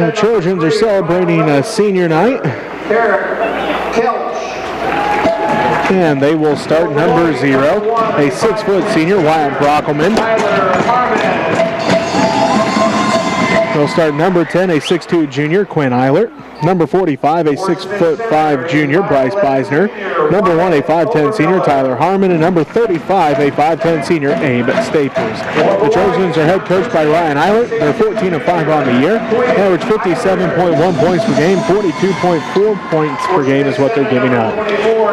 The Trojans are celebrating a senior night. And they will start number 0, a 6-foot senior, Wyatt Brockelman. They'll start number 10, a 6'2 junior, Quinn Eilert. Number 45, a 6'5" junior, Bryce Beisner. Number 1, a 5'10" senior, Tyler Harmon. And number 35, a 5'10" senior, Abe Staples. The Trojans are head coached by Ryan Eilert. They're 14-5 on the year. They average 57.1 points per game. 42.4 points per game is what they're giving up.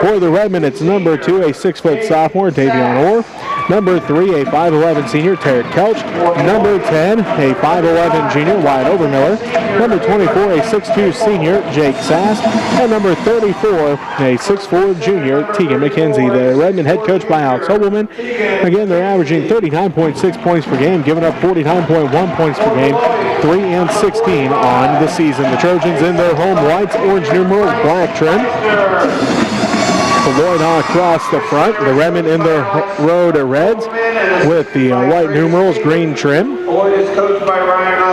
For the Redmen, it's number 2, a 6-foot sophomore, Davion Orr. Number 3, a 5'11" senior, Tarek Kelch. Number 10, a 5'11" junior, Wyatt Overmiller. Number 24, a 6'2" senior, Jake Sass. And number 34, a 6'4" junior, Tegan McKenzie. The Redmen head coached by Alex Hobelman. Again, they're averaging 39.6 points per game, giving up 49.1 points per game, 3-16 on the season. The Trojans in their home whites, orange numerals, black trim. Beloit all across the front. The Redmen in their road reds with the white numerals, green trim.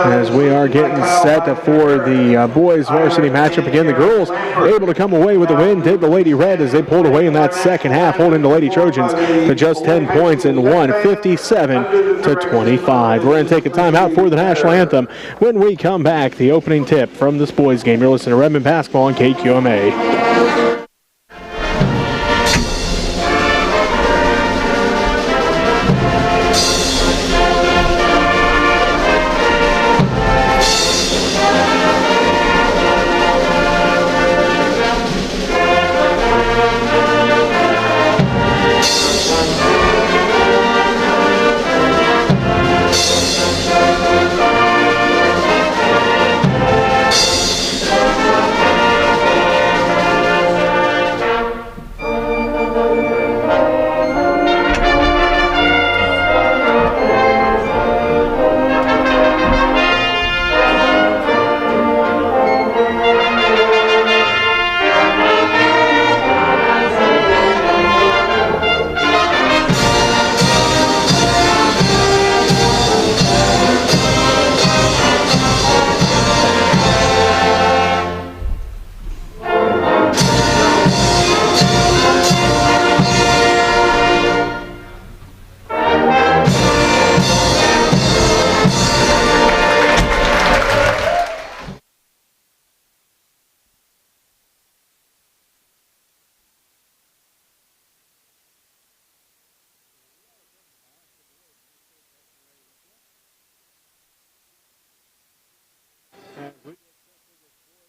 As we are getting set for the boys varsity matchup. Again, the girls able to come away with the win. Did the Lady Red as they pulled away in that second half, holding the Lady Trojans to just 10 points and won 57-25. We're going to take a timeout for the national anthem. When we come back, the opening tip from this boys game. You're listening to Redmen basketball on KQMA.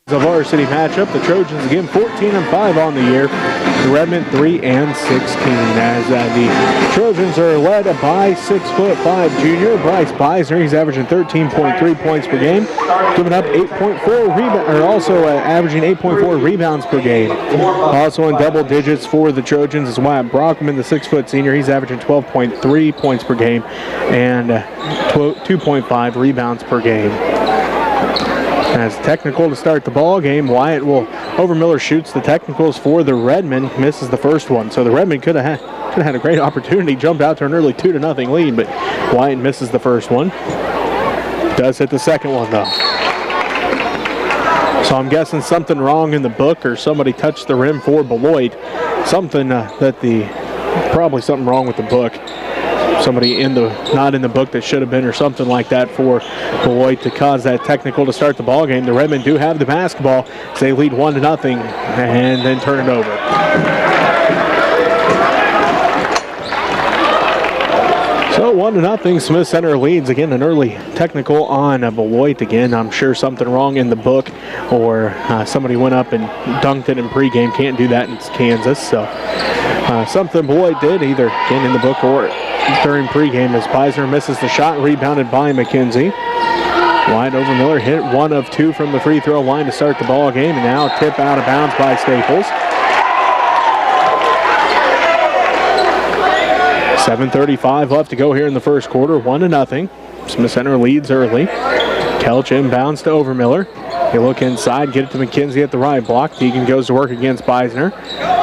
The varsity matchup, the Trojans again 14-5 on the year. The Redmen 3-16 as the Trojans are led by 6'5" junior Bryce Beisner. He's averaging 13.3 points per game, giving up 8.4 rebounds per game. Also in double digits for the Trojans is Wyatt Brockman, the 6' senior. He's averaging 12.3 points per game and 2.5 rebounds per game. As technical to start the ball game, Overmiller shoots the technicals for the Redmen, misses the first one. So the Redmen could have had a great opportunity, jumped out to an early 2-0 lead, but Wyatt misses the first one. Does hit the second one though. So I'm guessing something wrong in the book, or somebody touched the rim for Beloit. Probably something wrong with the book. Somebody not in the book that should have been, or something like that for Beloit to cause that technical to start the ball game. The Redmen do have the basketball. So they lead 1-0 and then turn it over. So 1-0, Smith Center leads. Again, an early technical on Beloit. Again, I'm sure something wrong in the book, or somebody went up and dunked it in pregame. Can't do that in Kansas. So something Beloit did, either again in the book or during pregame, as Beisner misses the shot, rebounded by McKenzie. Wyatt Overmiller hit 1 of 2 from the free throw line to start the ball game, and now tip out of bounds by Staples. 7:35 left to go here in the first quarter, 1-0. Smith Center leads early. Kelch inbounds to Overmiller. They look inside, get it to McKenzie at the right block. Deegan goes to work against Beisner.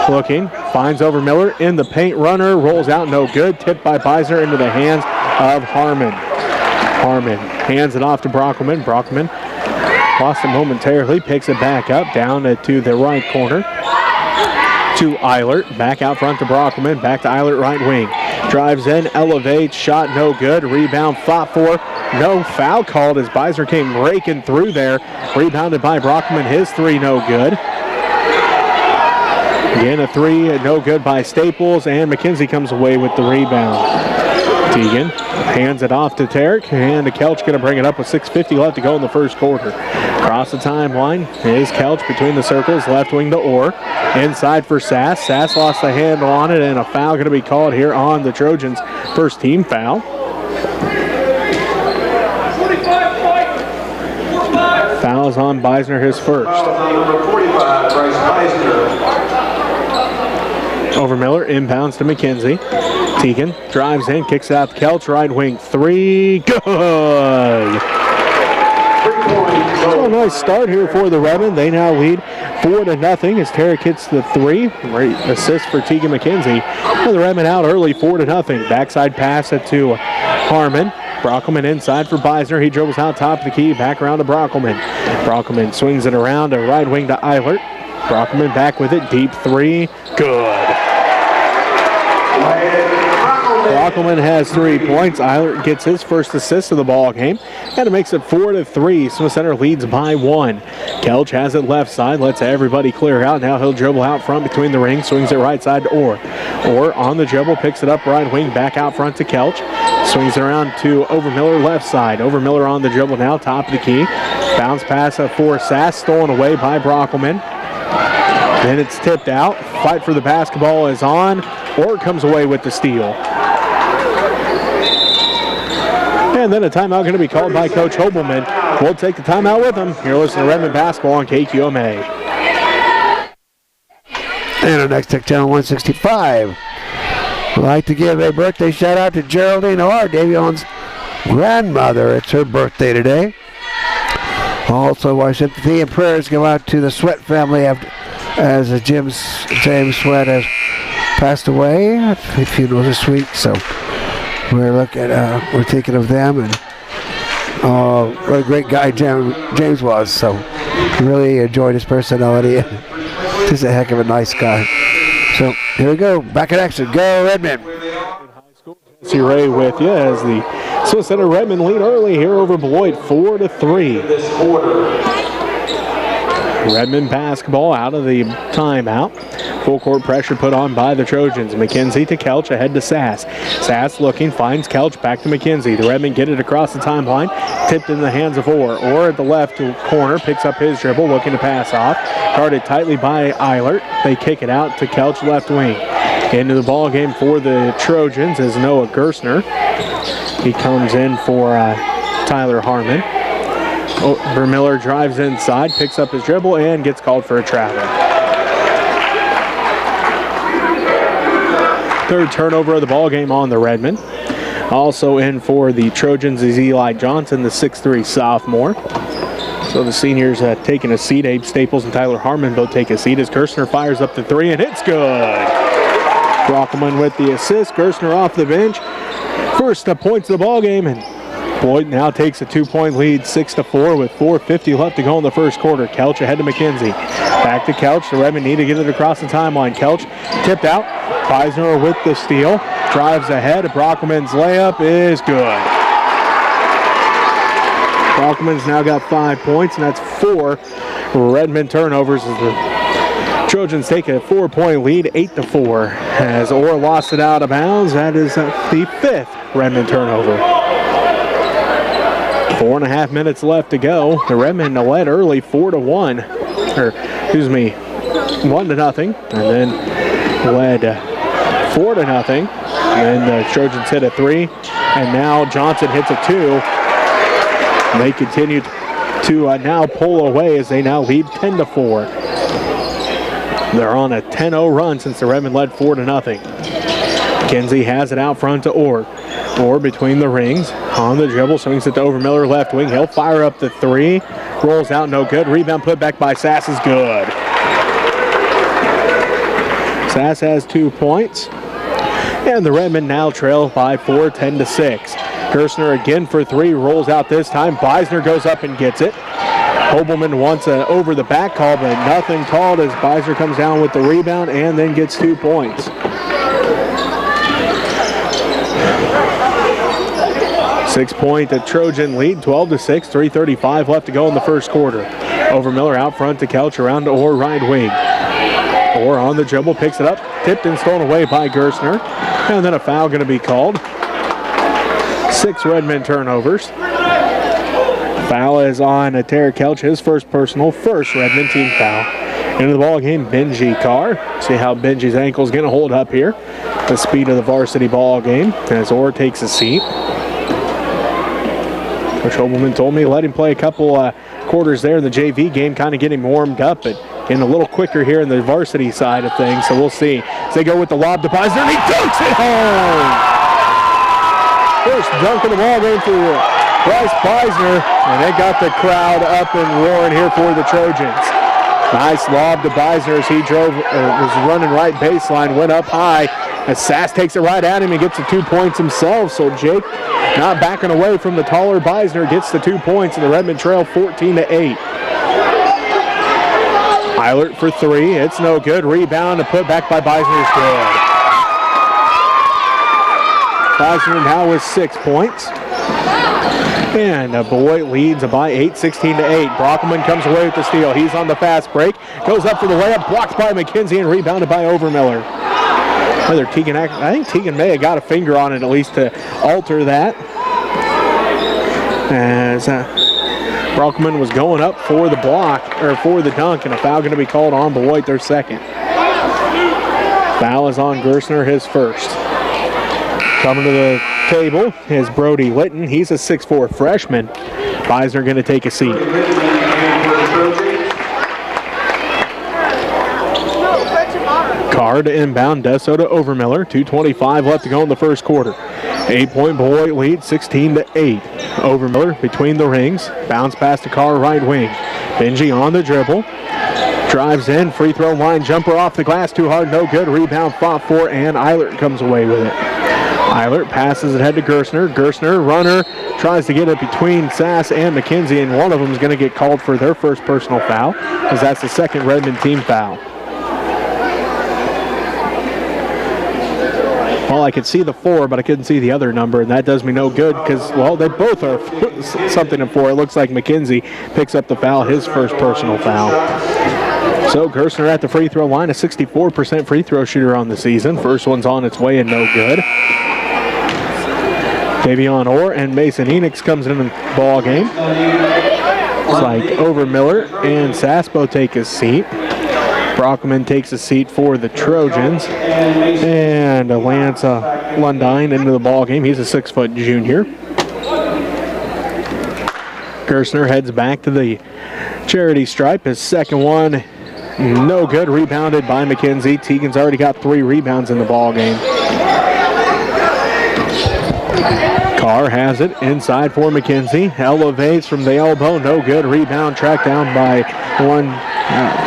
Looking, finds Overmiller in the paint, runner, rolls out, no good. Tipped by Beisner into the hands of Harmon. Harmon hands it off to Brockelman. Brockelman lost it momentarily, picks it back up, down to the right corner to Eilert. Back out front to Brockelman, back to Eilert, right wing. Drives in, elevates, shot no good. Rebound fought for, no foul called as Beisner came raking through there. Rebounded by Brockelman, his three no good. Again, a three no good by Staples, and McKenzie comes away with the rebound. Teagan hands it off to Tarek, and Kelch going to bring it up with 6:50 left to go in the first quarter. Across the timeline is Kelch between the circles, left wing to Orr. Inside for Sass. Sass lost the handle on it, and a foul going to be called here on the Trojans. First team foul. Fouls on Beisner, his first. Overmiller inbounds to McKenzie. Teagan drives in, kicks out to Kelch, right wing three, good! So a nice start here for the Redmen. They now lead 4-0 as Tarek hits the three. Great assist for Teagan McKenzie. And the Redmen out early, 4-0. Backside pass it to Harmon. Brockelman inside for Beisner. He dribbles out top of the key, back around to Brockelman. Brockelman swings it around to right wing to Eilert. Brockelman back with it, deep three, good. Brockelman has 3 points. Eilert gets his first assist of the ball game, and it makes it 4-3. Smith Center leads by 1. Kelch has it left side, lets everybody clear out. Now he'll dribble out front between the rings, swings it right side to Orr. Orr on the dribble, picks it up right wing, back out front to Kelch. Swings it around to Overmiller left side. Overmiller on the dribble now, top of the key. Bounce pass for Sass, stolen away by Brockelman. Then it's tipped out. Fight for the basketball is on. Orr comes away with the steal. And then a timeout going to be called by Coach Hobelman. We'll take the timeout with him. You're listening to Redmen Basketball on KQMA. And our next tech channel 165. I'd like to give a birthday shout out to Geraldine Orr, Davion's grandmother. It's her birthday today. Also, our sympathy and prayers go out to the Sweat family as James Sweat has passed away. The funeral this week, so we're thinking of them, and what a great guy James was. So really enjoyed his personality. Just a heck of a nice guy. So here we go, back in action. Go Redmen. Jesse Ray with you as the Swiss Center Redmen lead early here over Beloit, 4-3. Redmen basketball out of the timeout. Full court pressure put on by the Trojans. McKenzie to Kelch, ahead to Sass. Sass looking, finds Kelch, back to McKenzie. The Redmen get it across the timeline, tipped in the hands of Orr. Orr at the left corner, picks up his dribble, looking to pass off. Guarded tightly by Eilert. They kick it out to Kelch, left wing. Into the ball game for the Trojans is Noah Gerstner. He comes in for Tyler Harmon. Vermiller drives inside, picks up his dribble, and gets called for a travel. Third turnover of the ball game on the Redmen. Also in for the Trojans is Eli Johnson, the 6'3 sophomore. So the seniors taking a seat. Abe Staples and Tyler Harmon both take a seat as Gerstner fires up the three, and it's good. Brockelman with the assist. Gerstner off the bench. First points of the ball game, and Beloit now takes a 2-point lead, 6-4 with 4:50 left to go in the first quarter. Kelch ahead to McKenzie. Back to Kelch. The Redmen need to get it across the timeline. Kelch tipped out. Beisner with the steal. Drives ahead. Brockelman's layup is good. Brockelman's now got 5 points, and that's 4 Redmen turnovers as the Trojans take a 4-point lead, 8-4. As Orr lost it out of bounds, that is the 5th Redmen turnover. 4.5 minutes left to go. The Redmen led early 4-1, or 1-0, and then led 4-0. And the Trojans hit a 3, and now Johnson hits a 2. They continue to now pull away as they now lead 10-4. They're on a 10-0 run since the Redmen led 4-0. McKenzie has it out front to Orr. Orr between the rings, on the dribble, swings it to Overmiller left wing. He'll fire up the 3, rolls out, no good. Rebound put back by Sass is good. Sass has 2 points, and the Redmen now trail by 4, 10-6. Gerstner again for three, rolls out this time. Beisner goes up and gets it. Hobelman wants an over the back call, but nothing called as Beisner comes down with the rebound and then gets 2 points. 6-point Trojan lead, 12-6, 3:35 left to go in the first quarter. Overmiller out front to Couch, around to Orr, right wing. Orr on the dribble, picks it up, tipped and stolen away by Gerstner. And then a foul going to be called. 6 Redmen turnovers. Foul is on Tara Kelch, his first personal, first Redmen team foul. Into the ball game, Benji Carr. See how Benji's ankle is going to hold up here. The speed of the varsity ball game as Orr takes a seat. Coach Hobelman told me let him play a couple quarters there in the JV game, kind of get him warmed up, but getting a little quicker here in the varsity side of things. So we'll see. As they go with the lob to Beisner, and he dunks it home! First dunk of the ball game for Bryce Beisner, and they got the crowd up and roaring here for the Trojans. Nice lob to Beisner as he was running right baseline, went up high. As Sass takes it right at him and gets the 2 points himself. So Jake not backing away from the taller Beisner, gets the 2 points, and the Redmen trail 14-8. Eilert for three, it's no good. Rebound and put back by Beisner is good. Beisner now with 6 points. And Beloit leads by 8, 16-8. Brockman comes away with the steal. He's on the fast break. Goes up for the layup, blocked by McKenzie and rebounded by Overmiller. I think Tegan may have got a finger on it at least to alter that. As Brockman was going up for the block, or for the dunk, and a foul going to be called on Beloit, their second. Foul is on Gerstner, his first. Coming to the table is Brody Litton. He's a 6'4 freshman. Beisner going to take a seat. Carr to inbound, Desso to Overmiller. 2:25 left to go in the first quarter. 8-point Beloit lead, 16-8. Overmiller between the rings. Bounce pass to Carr, right wing. Benji on the dribble. Drives in, free throw line, jumper off the glass, too hard, no good. Rebound fought for, and Eilert comes away with it. Eilert passes it ahead to Gerstner. Gerstner, runner, tries to get it between Sass and McKenzie, and one of them is going to get called for their first personal foul, as that's the second Redmen team foul. Well, I could see the 4, but I couldn't see the other number, and that does me no good because, well, they both are something in 4. It looks like McKenzie picks up the foul, his first personal foul. So Gerstner at the free throw line, a 64% free throw shooter on the season. First one's on its way and no good. Davion Orr and Mason Enix comes in the ball game. It's like Overmiller and Sass both take a seat. Brockman takes a seat for the Trojans. And Lance Lundine into the ball game. He's a 6-foot junior. Gerstner heads back to the charity stripe. His second one, no good. Rebounded by McKenzie. Tegan's already got 3 rebounds in the ball game. Carr has it inside for McKenzie. Elevates from the elbow, no good. Rebound tracked down by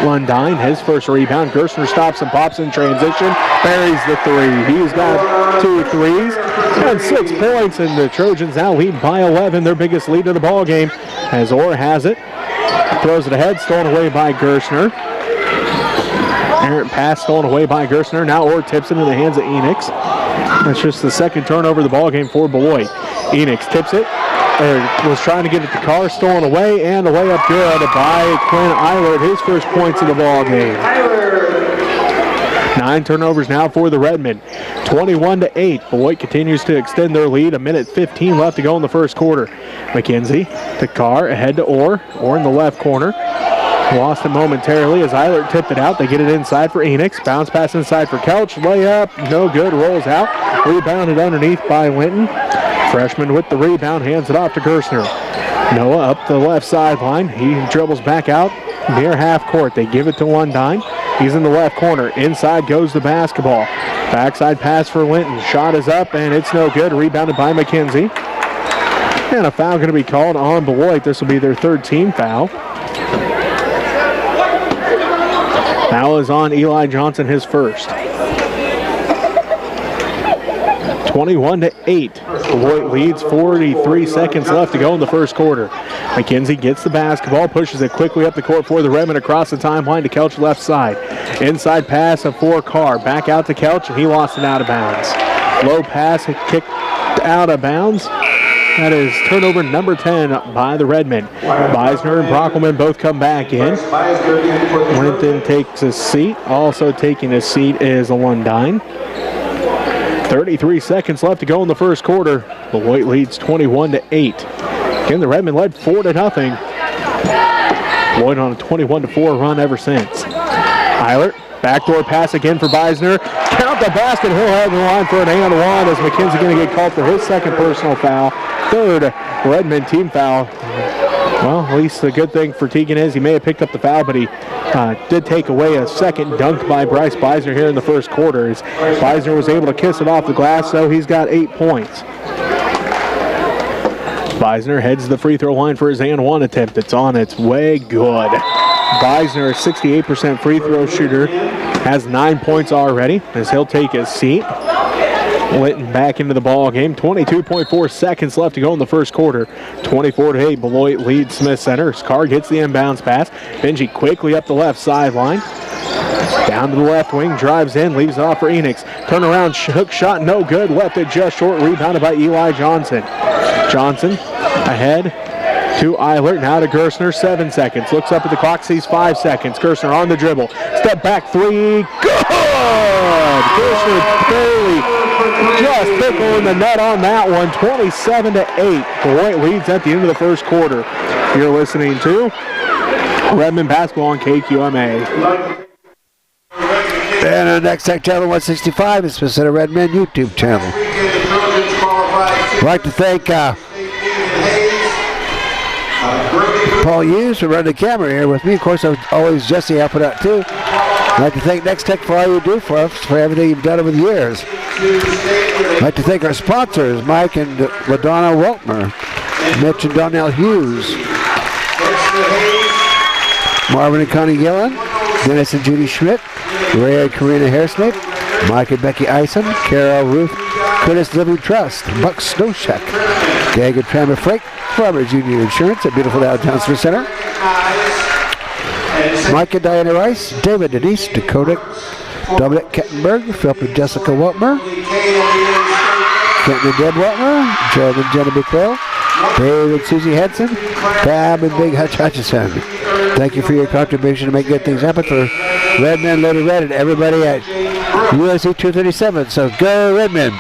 Lundine. His first rebound. Gerstner stops and pops in transition. Buries the 3. He's got 2 threes and 6 points, and the Trojans now lead by 11. Their biggest lead of the ball game as Orr has it. Throws it ahead, stolen away by Gerstner. Errant pass stolen away by Gerstner. Now Orr tips it in the hands of Enix. That's just the second turnover of the ball game for Beloit. Enix tips it, or was trying to get it to Carr, stolen away, and the layup good by Quinn Eilert, his first points of the ball game. 9 turnovers now for the Redmen. 21-8. Beloit continues to extend their lead. 1:15 left to go in the first quarter. McKenzie to Carr, ahead to Orr. Orr in the left corner. Lost it momentarily as Eilert tipped it out. They get it inside for Enix. Bounce pass inside for Couch. Layup, no good. Rolls out. Rebounded underneath by Linton. Freshman with the rebound. Hands it off to Gerstner. Noah up the left sideline. He dribbles back out near half court. They give it to Lundine. He's in the left corner. Inside goes the basketball. Backside pass for Linton. Shot is up and it's no good. Rebounded by McKenzie. And a foul going to be called on Beloit. This will be their 3rd team foul. Foul is on Eli Johnson, his first. 21-8. Beloit leads, 43 seconds left to go in the first quarter. McKenzie gets the basketball, pushes it quickly up the court for the Redmen across the timeline to Kelch left side. Inside pass for Carr. Back out to Kelch, and he lost it out of bounds. Low pass, kicked out of bounds. That is turnover number 10 by the Redmen. Beisner and Brockelman both come back in. Linton takes a seat. Also taking a seat is Lundine. 33 seconds left to go in the first quarter. Beloit leads 21-8. Again, the Redmen led 4-0. Beloit on a 21-4 run ever since. Eilert, backdoor pass again for Beisner. Count the basket. He'll have the line for an and one as McKenzie going to get called for his second personal foul. Third Redmen team foul. Well, at least the good thing for Teagan is he may have picked up the foul, but he did take away a second dunk by Bryce Beisner here in the first quarter. As Beisner was able to kiss it off the glass, so he's got 8 points. Beisner heads to the free throw line for his and one attempt. It's on its way. Good. Beisner, a 68% free throw shooter, has 9 points already as he'll take his seat. Linton back into the ball game. 22.4 seconds left to go in the first quarter. 24-8. Beloit leads Smith Center. Carr gets the inbounds pass. Benji quickly up the left sideline. Down to the left wing, drives in, leaves it off for Enix. Turnaround hook shot, no good. Left it just short. Rebounded by Eli Johnson. Johnson ahead to Eilert. Now to Gerstner. 7 seconds. Looks up at the clock, sees 5 seconds. Gerstner on the dribble. Step back three. Good! Gerstner barely just pickle in the net on that one. 27-8. Beloit leads at the end of the first quarter. You're listening to Redmen basketball on KQMA. And our next tech channel 165 is Smith Center Redmen YouTube channel. I'd like to thank Paul Hughes for running the camera here with me. Of course, always Jesse helping out too. I'd like to thank Next Tech for all you do for us, for everything you've done over the years. I'd like to thank our sponsors, Mike and LaDonna Weltmer, Mitch and Donnell Hughes, Marvin and Connie Gillen, Dennis and Judy Schmidt, Ray and Karina Hairsnake, Mike and Becky Eisen, Carol Ruth, Curtis Living Trust, Buck Snowshack, Dag and Trammer Freight, Farmers Union Insurance at beautiful downtown Smith Center, Mike and Diana Rice, David Denise, Dakota, Dominic Kettenberg, Philip and Jessica Weltmer, Kenton and Deb Weltmer, Gerald and Jenna McQuail, Dave and Susie Henson, Pam and Big Hutch Hutchison. Thank you for your contribution to make good things happen for Redmen, Loaded Red, and everybody at USC 237. So go Redmen.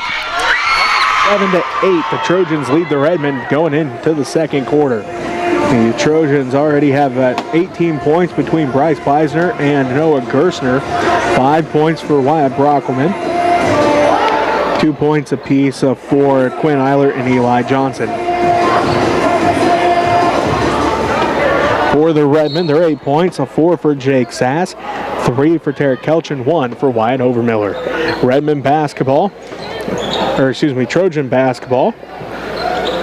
7-8. The Trojans lead the Redmen going into the second quarter. The Trojans already have 18 points between Bryce Beisner and Noah Gerstner. 5 points for Wyatt Brockelman. 2 points apiece for Quinn Eilert and Eli Johnson. For the Redmen, they're 8 points, 4 for Jake Sass, 3 for Tarek Kelch, and 1 for Wyatt Overmiller. Redmen basketball, Trojan basketball,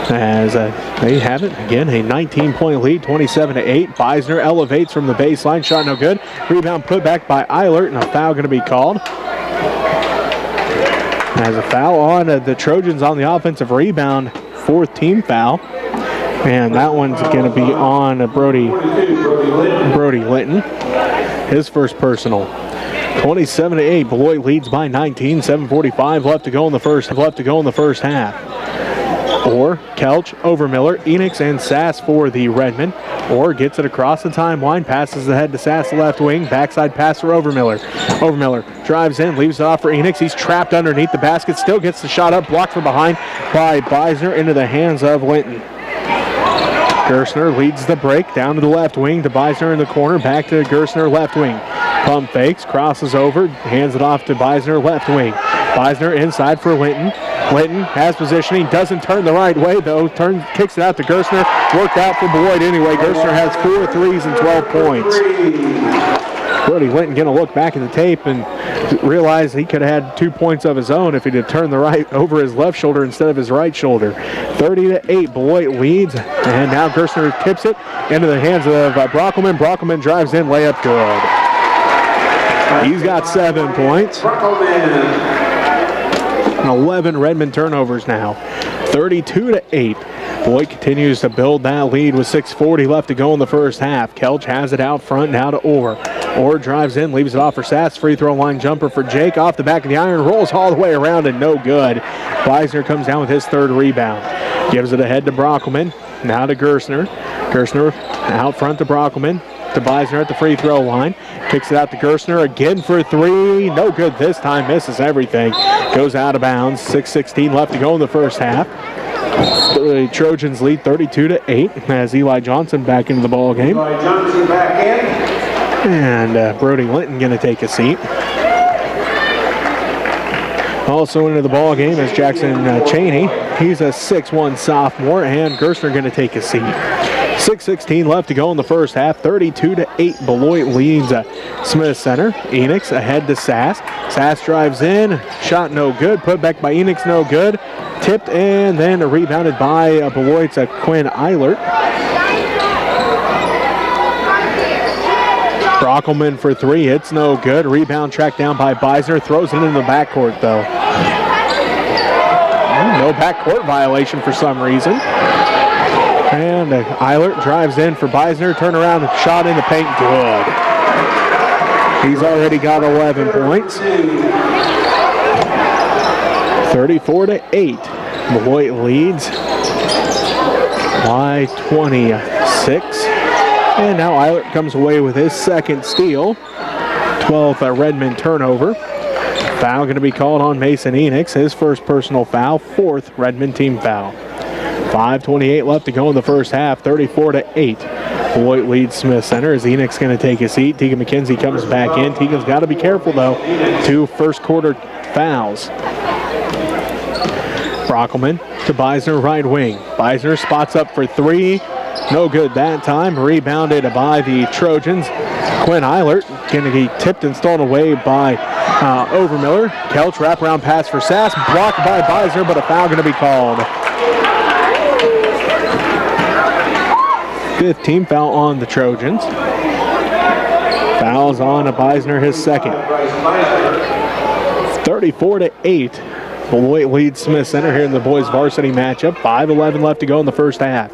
as they have it again, a 19-point lead, 27-8. Beisner elevates from the baseline, shot no good. Rebound put back by Eilert, and a foul going to be called. As a foul on the Trojans on the offensive rebound, 4th team foul. And that one's going to be on Brody Linton, his first personal. 27-8. Beloit leads by 19. 7:45 left to go in the first half. Or Kelch, Overmiller, Enix, and Sass for the Redmen. Or gets it across the timeline, passes ahead to Sass, left wing, backside pass for Overmiller. Overmiller drives in, leaves it off for Enix. He's trapped underneath the basket, still gets the shot up, blocked from behind by Beisner into the hands of Linton. Gerstner leads the break down to the left wing to Beisner in the corner, back to Gerstner left wing. Pump fakes, crosses over, hands it off to Beisner left wing. Beisner inside for Linton. Linton has positioning, doesn't turn the right way though, kicks it out to Gerstner. Worked out for Beloit anyway. Gerstner has 4 threes and 12 points. Brody Linton going to look back at the tape and realize he could have had 2 points of his own if he had turned the right over his left shoulder instead of his right shoulder. 30-8, Beloit leads, and now Gerstner tips it into the hands of Brockelman. Brockelman drives in, layup good. He's got 7 points. And 11 Redmen turnovers now. 32-8. Beloit continues to build that lead with 6:40 left to go in the first half. Kelch has it out front now to Orr. Orr drives in, leaves it off for Sass. Free throw line jumper for Jake. Off the back of the iron, rolls all the way around and no good. Beisner comes down with his third rebound. Gives it ahead to Brockelman. Now to Gersner. Gersner out front to Brockelman. To Beisner at the free throw line. Kicks it out to Gersner again for three. No good this time. Misses everything. Goes out of bounds. 6:16 left to go in the first half. The Trojans lead 32-8 as Eli Johnson back into the ball game. Eli Johnson back in. And Brody Linton going to take a seat. Also into the ball game is Jackson Cheney. He's a 6'1 sophomore, and Gersner going to take a seat. 6:16 left to go in the first half. 32-8. Beloit leads Smith Center. Enix ahead to Sass. Sass drives in. Shot no good. Put back by Enix, no good. Tipped and then rebounded by Beloit's Quinn Eilert. Brockelman for three. It's no good. Rebound tracked down by Beisner. Throws it into the backcourt though. No backcourt violation for some reason. And Eilert drives in for Beisner. Turnaround shot in the paint. Good. He's already got 11 points. 34-8. Beloit leads by 26. And now Eilert comes away with his second steal. 12th Redmen turnover. Foul going to be called on Mason Enix. His first personal foul. Fourth Redmen team foul. 5:28 left to go in the first half. 34-8. Beloit leads Smith Center as Enix going to take a seat. Tegan McKenzie comes back in. Tegan's got to be careful though. 2 first quarter fouls. Brockelman to Beisner, right wing. Beisner spots up for three. No good that time. Rebounded by the Trojans. Quinn Eilert going to be tipped and stolen away by Overmiller. Kelch wraparound pass for Sass. Blocked by Beisner, but a foul going to be called. 5th team foul on the Trojans. Fouls on Beisner, his second. 34-8. Beloit leads Smith Center here in the boys varsity matchup. 5:11 left to go in the first half.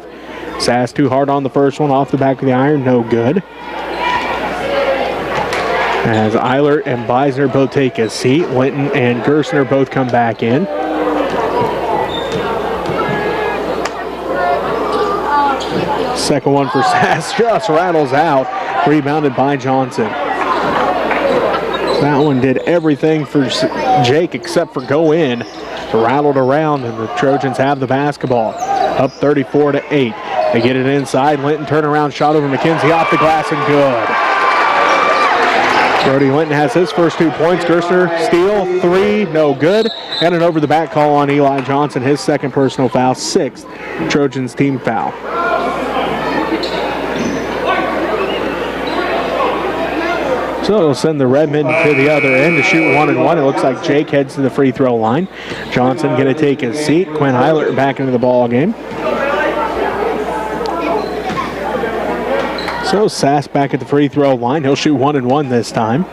Sass too hard on the first one, off the back of the iron, no good. As Eilert and Beisner both take a seat, Linton and Gersner both come back in. Second one for Sass, just rattles out, rebounded by Johnson. That one did everything for Jake except for go in. Rattled around, and the Trojans have the basketball. Up 34-8. They get it inside. Linton turnaround shot over McKenzie off the glass and good. Brody Linton has his first 2 points. Gersner steal, 3, no good. And an over the back call on Eli Johnson, his second personal foul, 6th Trojans team foul. So it'll send the Redmen to the other end to shoot 1-1. It looks like Jake heads to the free throw line. Johnson going to take his seat. Quinn Eilert back into the ball game. So Sass back at the free throw line. He'll shoot 1-1 this time.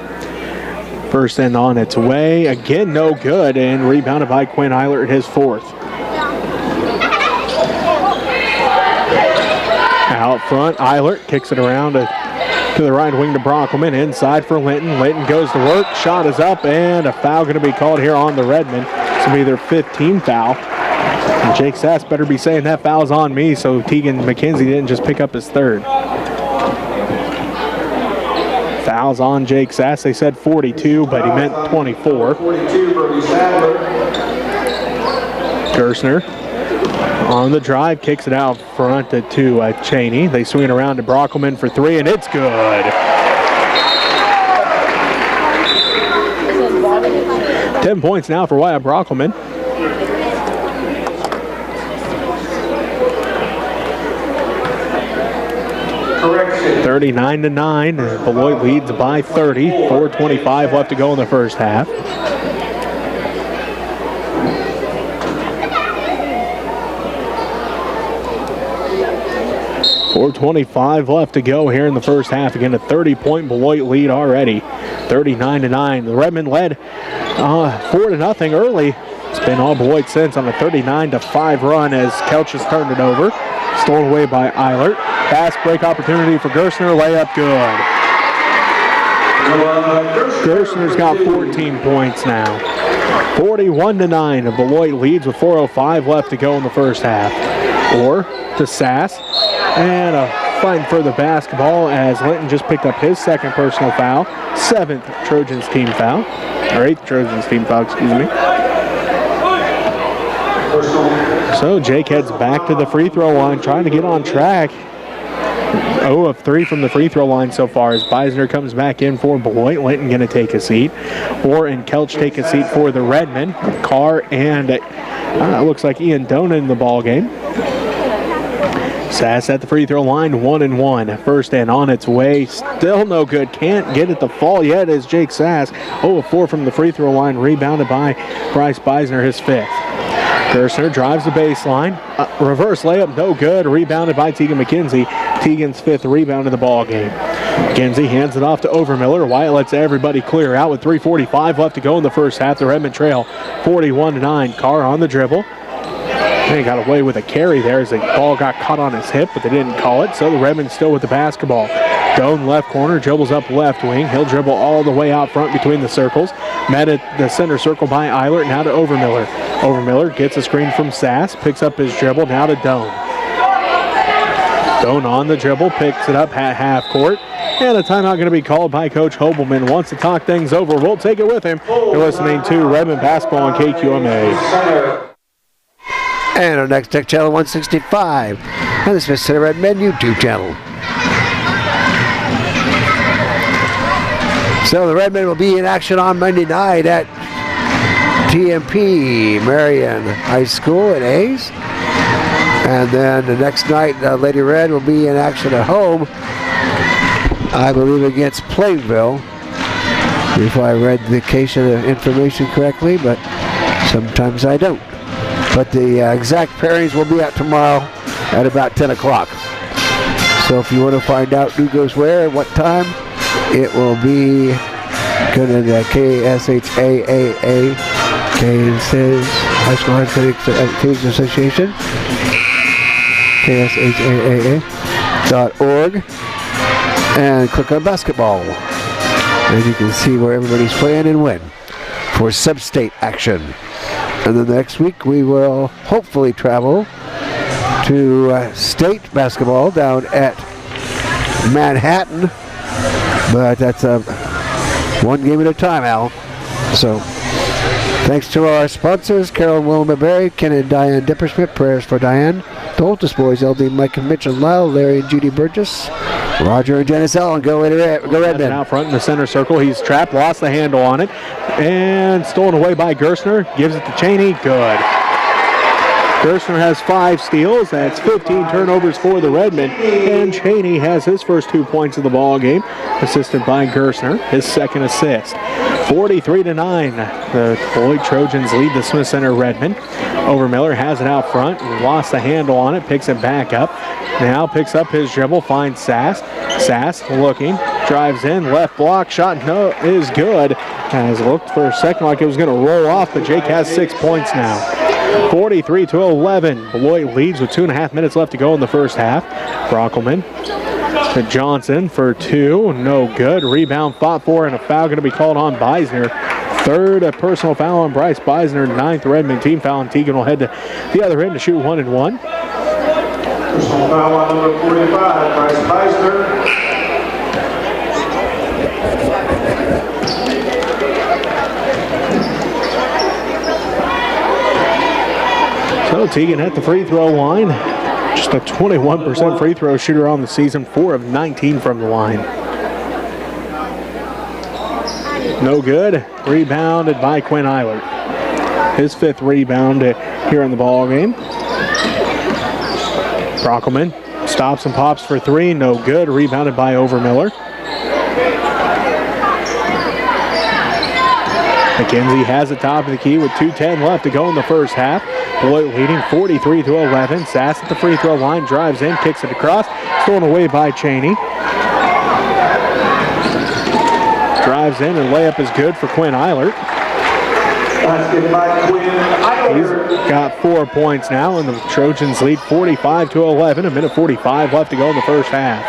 First end on its way. Again, no good, and rebounded by Quinn Eilert, his 4th. Out front, Eilert kicks it around to the right wing to Brockelman. Inside for Linton. Linton goes to work. Shot is up, and a foul going to be called here on the Redmen. This will be their 5th team foul. And Jake Sass better be saying that foul's on me, so Tegan McKenzie didn't just pick up his 3rd. Fouls on Jake Sass. They said 42, but he meant 24. 42, Brody Sadler. Gersner on the drive, kicks it out front to Cheney. They swing it around to Brockelman for 3, and it's good. 10 points now for Wyatt Brockelman. Correction. 39-9. Beloit leads by 30. 4:25 left to go in the first half. .425 left to go here in the first half. Again, a 30-point Beloit lead already. 39-9. The Redmen led 4-0 early. It's been all Beloit since on a 39-5 run as Kelch has turned it over. Stolen away by Eilert. Fast break opportunity for Gerstner. Layup good. Gerstner's got 14 points now. 41-9. Beloit leads with 4:05 left to go in the first half. Or to Sass. And a fighting for the basketball as Linton just picked up his second personal foul. 7th Trojans team foul. Or 8th Trojans team foul, excuse me. So Jake heads back to the free throw line trying to get on track. 0 of 3 from the free throw line so far as Beisner comes back in for Beloit. Linton going to take a seat. Orr and Kelch take a seat for the Redmen. Carr and looks like Ian Dona in the ball game. Sass at the free throw line, 1-1. First and on its way, still no good. Can't get it to fall yet as Jake Sass. 0 of 4 from the free throw line, rebounded by Bryce Beisner, his 5th. Gerstner drives the baseline. Reverse layup, no good. Rebounded by Tegan McKenzie. Tegan's 5th rebound in the ball game. McKenzie hands it off to Overmiller. Wyatt lets everybody clear out with 3:45 left to go in the first half. The Redmen trail 41-9. Carr on the dribble. He got away with a carry there as the ball got caught on his hip, but they didn't call it. So the Redmen still with the basketball. Doan left corner, dribbles up left wing. He'll dribble all the way out front between the circles. Met at the center circle by Eilert, now to Overmiller. Overmiller gets a screen from Sass, picks up his dribble, now to Doan. Doan on the dribble, picks it up at half court. And a timeout going to be called by Coach Hobelman. Wants to talk things over. We'll take it with him. You're listening to Redmen Basketball on KQMA. And our next Tech Channel 165 and the Smith Center Redmen YouTube channel. So the Redmen will be in action on Monday night at TMP Marion High School in A's. And then the next night, Lady Red will be in action at home, I believe against Plainville. If I read the case of information correctly, but sometimes I don't. But the exact pairings will be out tomorrow at about 10 o'clock. So if you want to find out who goes where at what time, it will be good in the KSHAAA, Kansas High School Athletics Association, KSHAAA.org, and click on basketball. And you can see where everybody's playing and when for sub-state action. And then next week we will hopefully travel to state basketball down at Manhattan. But that's one game at a time, Al. So thanks to our sponsors, Carol and Wilma Berry, Ken and Diane Dippersmith, prayers for Diane. The Holtis boys, LD Mike and Mitch and Lyle, Larry and Judy Burgess, Roger and Janice Allen. Go Redmen. Out front in the center circle. He's trapped, lost the handle on it, and stolen away by Gerstner. Gives it to Cheney. Good. Gerstner has 5 steals. That's 15 turnovers for the Redmen. And Cheney has his first 2 points of the ball game, assisted by Gerstner, his second assist. 43-9. The Beloit Trojans lead the Smith Center Redmen. Overmiller has it out front, lost the handle on it, picks it back up. Now picks up his dribble, finds Sass. Sass looking, drives in, left block, shot no is good. Has looked for a second like it was going to roll off, but Jake has 6 points now. 43-11. Beloit leads with 2.5 minutes left to go in the first half. Brockelman to Johnson for 2, no good. Rebound fought for, and a foul going to be called on Beisner. 3rd personal foul on Bryce Beisner, 9th Redmen team foul, and Tegan will head to the other end to shoot 1-1. Personal foul on number 45, Bryce Beisner. So Tegan at the free throw line. Just a 21% free throw shooter on the season, 4 of 19 from the line. No good. Rebounded by Quinn Eilert. His 5th rebound here in the ball game. Brockelman stops and pops for 3. No good. Rebounded by Overmiller. McKenzie has the top of the key with 2:10 left to go in the first half. Beloit leading 43-11. Sass at the free throw line, drives in, kicks it across. Stolen away by Cheney. Drives in and layup is good for Quinn Eilert. Basket by Quinn He's Eiler. got 4 points now, and the Trojans lead 45-11. A minute 45 left to go in the first half.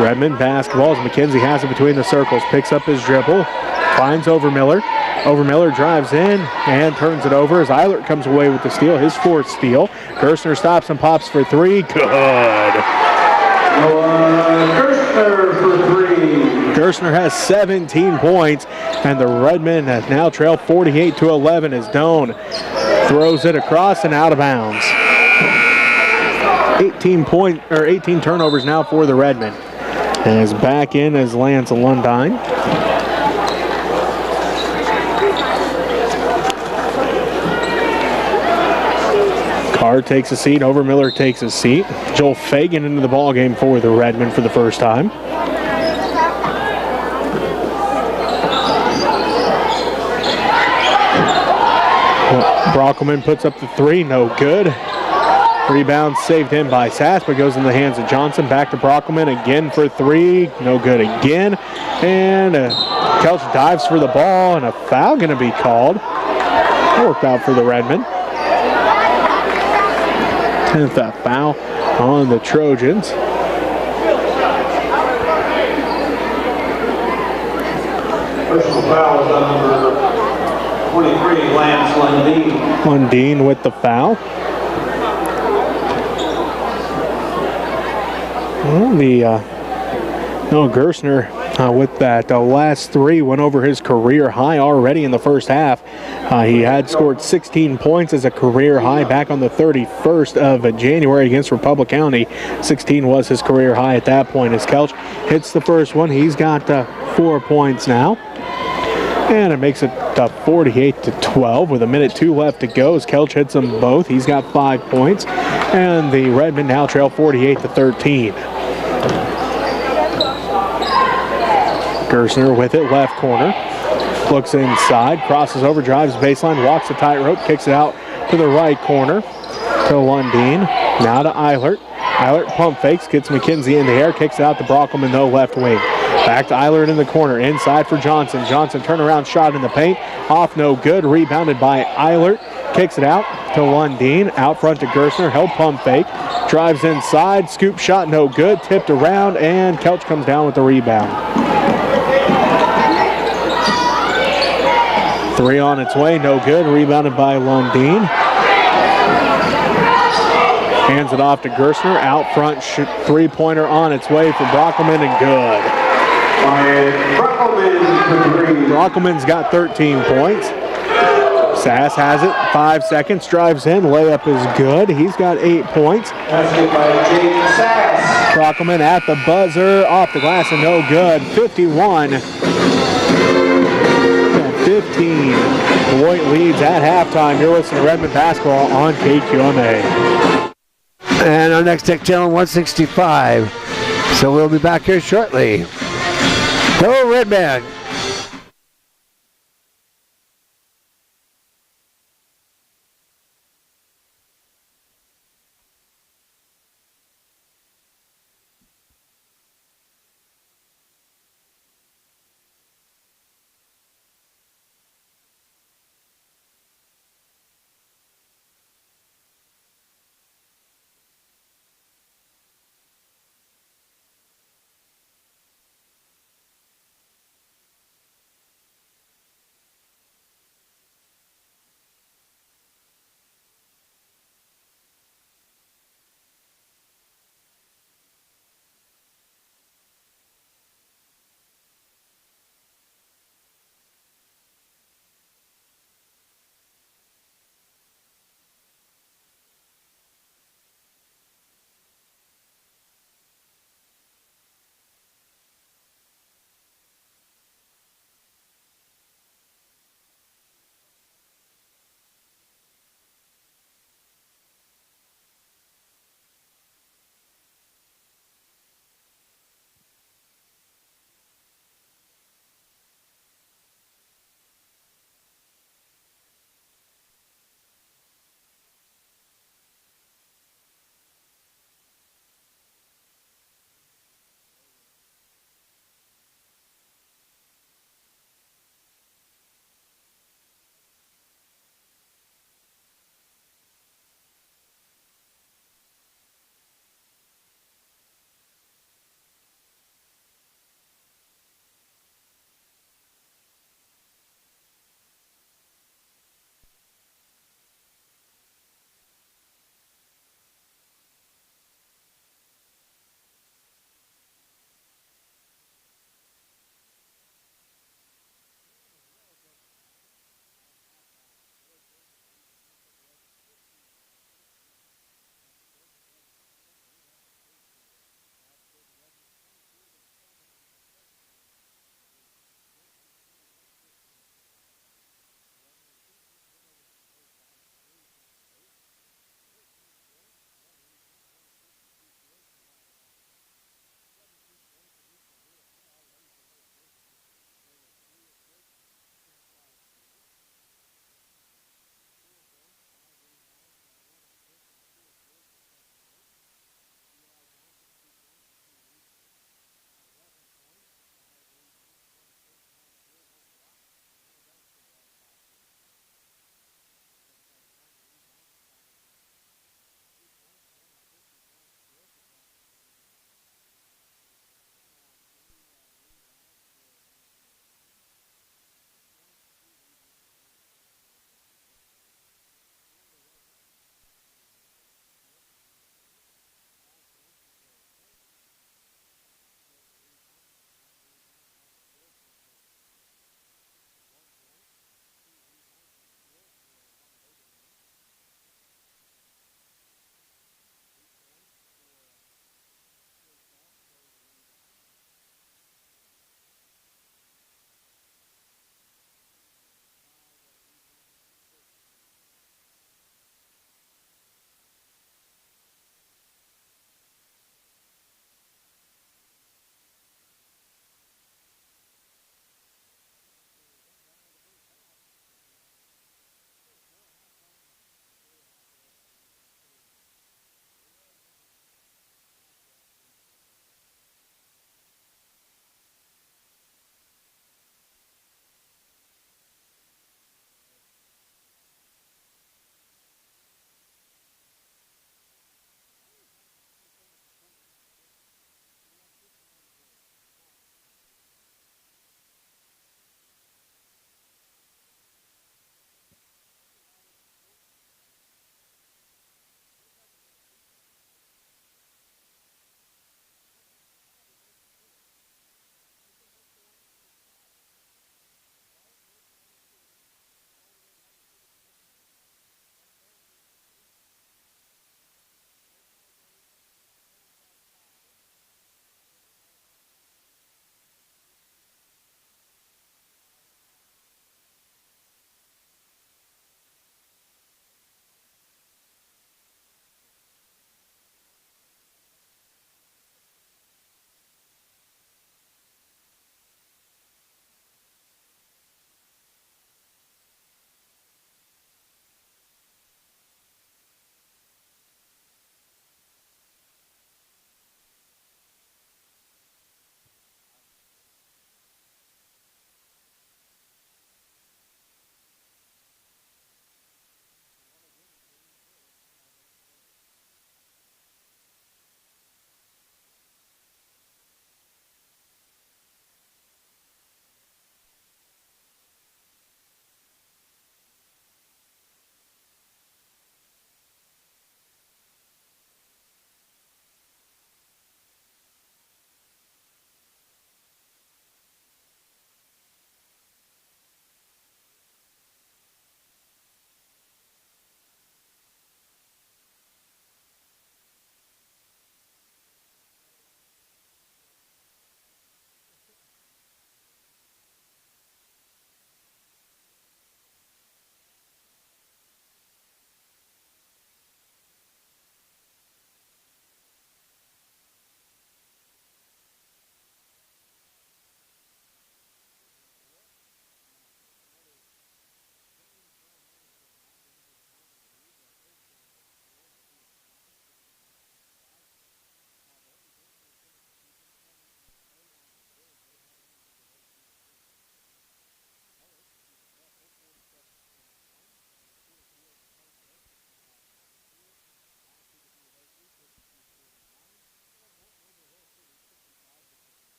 Redmen basketball as McKenzie has it between the circles. Picks up his dribble. Finds Overmiller. Overmiller drives in and turns it over as Eilert comes away with the steal, his fourth steal. Gerstner stops and pops for three. Good. Gerstner for three. Gerstner has 17 points, and the Redmen have now trailed 48-11 as Doan throws it across and out of bounds. 18 turnovers now for the Redmen. And is back in as Lance Lundine. Carr takes a seat. Overmiller takes a seat. Joel Fagan into the ballgame for the Redmen for the first time. Brockelman puts up the three. No good. Rebound saved in by Sass, but goes in the hands of Johnson. Back to Brockelman again for three. No good again. And Kelch dives for the ball, and a foul going to be called. Worked out for the Redmen. 10th foul on the Trojans. Personal foul is on number 23, Lance Lundeen. Lundeen with the foul. Well, Gerstner with that last three went over his career high already in the first half. He had scored 16 points as a career high back on the 31st of January against Republic County. 16 was his career high at that point. As Kelch hits the first one, he's got 4 points now. And it makes it 48-12 with a minute 2 left to go as Kelch hits them both. He's got 5 points. And the Redmen now trail 48-13. Gerstner with it, left corner. Looks inside, crosses over, drives baseline, walks the tightrope, kicks it out to the right corner to Lundeen. Now to Eilert. Eilert pump fakes, gets McKenzie in the air, kicks it out to Brockelman, though, left wing. Back to Eilert in the corner, inside for Johnson. Johnson turnaround shot in the paint, off no good, rebounded by Eilert. Kicks it out to Lundeen, out front to Gerstner, held pump fake, drives inside, scoop shot no good, tipped around, and Kelch comes down with the rebound. Three on its way, no good, rebounded by Lundeen. Hands it off to Gerstner, out front, three-pointer on its way for Brockelman, and good. Brockelman's got 13 points. Sass has it, 5 seconds, drives in, layup is good. He's got 8 points. Brockelman at the buzzer, off the glass and no good. 51-15. Beloit leads at halftime. You're listening to Redmen basketball on KQMA. And our next tech channel 165. So we'll be back here shortly. Go Redmen!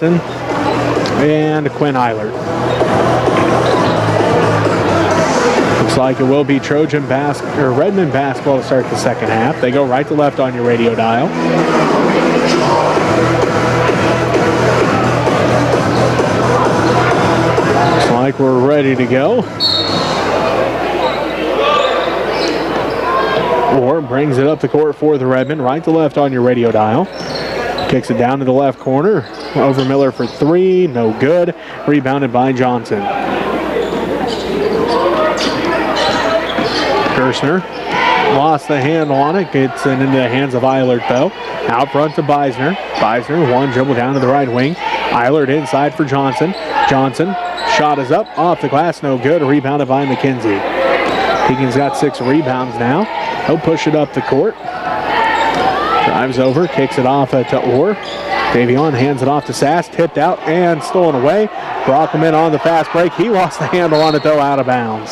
Johnson, and Quinn Eilert. Looks like it will be Redmen basketball to start the second half. They go right to left on your radio dial. Looks like we're ready to go. Orr brings it up the court for the Redmen, right to left on your radio dial. Kicks it down to the left corner. Over Miller for three, no good. Rebounded by Johnson. Gerstner lost the handle on it. Gets it into the hands of Eilert though. Out front to Beisner. Beisner, one dribble down to the right wing. Eilert inside for Johnson. Johnson, shot is up, off the glass, no good. Rebounded by McKenzie. Deacon's got 6 rebounds now. He'll push it up the court. Drives over, kicks it off to Orr. Davion hands it off to Sass, tipped out and stolen away. Brockelman on the fast break. He lost the handle on it though, out of bounds.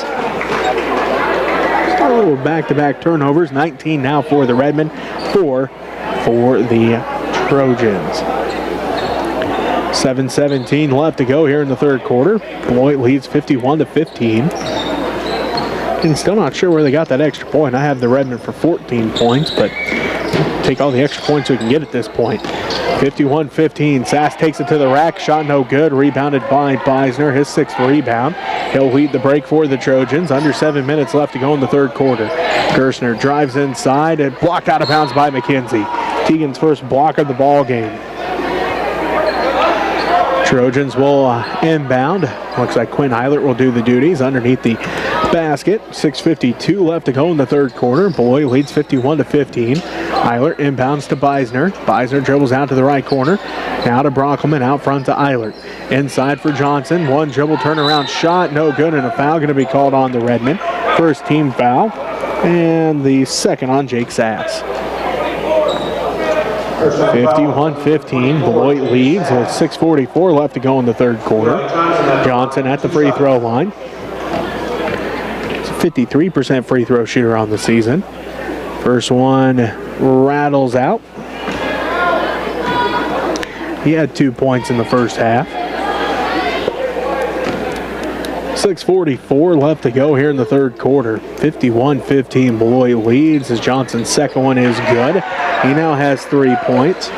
So back-to-back turnovers, 19 now for the Redmen, 4 for the Trojans. 7:17 left to go here in the third quarter. Beloit leads 51-15. And still not sure where they got that extra point. I have the Redmen for 14 points, but take all the extra points we can get at this point. 51-15. Sass takes it to the rack. Shot no good. Rebounded by Beisner. His 6th rebound. He'll lead the break for the Trojans. Under 7 minutes left to go in the third quarter. Gerstner drives inside and blocked out of bounds by McKenzie. Teagan's first block of the ball game. Trojans will inbound. Looks like Quinn Eilert will do the duties underneath the basket. 6:52 left to go in the third quarter. Beloit leads 51-15. Eilert inbounds to Beisner. Beisner dribbles out to the right corner. Now to Brockelman, out front to Eilert. Inside for Johnson. One dribble turnaround shot, no good, and a foul going to be called on the Redmen. First team foul, and the second on Jake Sass. 51-15, Beloit leads with 6:44 left to go in the third quarter. Johnson at the free throw line. It's a 53% free throw shooter on the season. First one rattles out. He had 2 points in the first half. 6:44 left to go here in the third quarter. 51-15, Beloit leads as Johnson's second one is good. He now has 3 points.